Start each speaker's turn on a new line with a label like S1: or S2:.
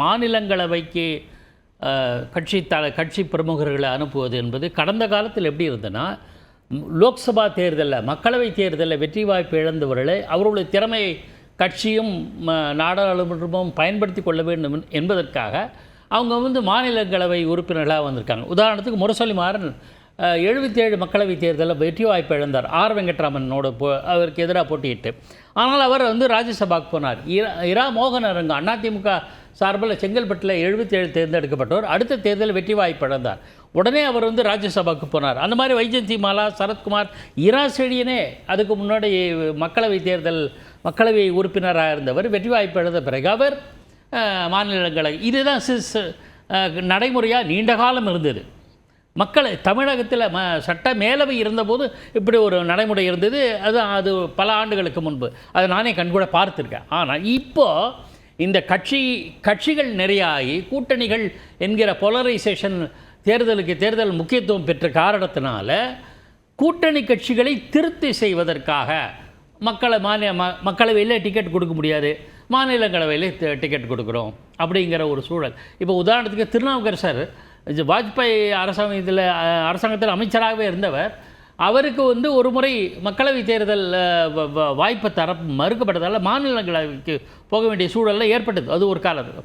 S1: மாநிலங்களவைக்கு கட்சி பிரமுகர்களை அனுப்புவது என்பது கடந்த காலத்தில் எப்படி இருந்ததுன்னா, லோக்சபா தேர்தலில் மக்களவை தேர்தலில் வெற்றி வாய்ப்பு இழந்தவர்களை அவர்களுடைய திறமையை கட்சியும் நாடாளுமன்றமும் பயன்படுத்தி கொள்ள வேண்டும் என்பதற்காக அவங்க மாநிலங்களவை உறுப்பினர்களாக வந்திருக்காங்க. உதாரணத்துக்கு முரசொலி மாறன் 77 மக்களவை தேர்தலில் வெற்றி வாய்ப்பு இழந்தார். ஆர் வெங்கட்ராமனோட அவருக்கு எதிராக போட்டியிட்டு. ஆனால் அவர் ராஜ்யசபாவுக்கு போனார். இரா மோகன் அரங்கு அதிமுக சார்பில் செங்கல்பட்டில் 77 தேர்ந்தெடுக்கப்பட்டவர் அடுத்த தேர்தலில் வெற்றி வாய்ப்பு இழந்தார். உடனே அவர் ராஜ்யசபாவுக்கு போனார். அந்த மாதிரி வைஜெயந்தி மாலா, சரத்குமார், இரா செழியனே அதுக்கு முன்னாடி மக்களவை உறுப்பினராக இருந்தவர் வெற்றி வாய்ப்பு இழந்த பிறகு அவர் மாநிலங்களவை. இதுதான் நடைமுறையாக நீண்ட காலம் இருந்தது. தமிழகத்தில் சட்ட மேலவை இருந்தபோது இப்படி ஒரு நடைமுறை இருந்தது. அது பல ஆண்டுகளுக்கு முன்பு அதை நானே கண்கூட பார்த்துருக்கேன். ஆனால் இப்போது இந்த கட்சிகள் நிறையாகி கூட்டணிகள் என்கிற போலரைசேஷன் தேர்தல் முக்கியத்துவம் பெற்ற காரணத்தினால கூட்டணி கட்சிகளை திருத்தி செய்வதற்காக மக்களவையில் டிக்கெட் கொடுக்க முடியாது, மாநிலங்களவையில் டிக்கெட் கொடுக்குறோம் அப்படிங்கிற ஒரு சூழல். இப்போ உதாரணத்துக்கு திருநாவுக்கரசர் சார் வாஜ்பாய் அரசாங்கத்தில் அமைச்சராகவே இருந்தவர். அவருக்கு ஒரு முறை மக்களவை தேர்தல் வாய்ப்பு மறுக்கப்பட்டதால் மாநிலங்களவைக்கு போக வேண்டிய சூழலில் ஏற்பட்டது. அது ஒரு காலத்தில்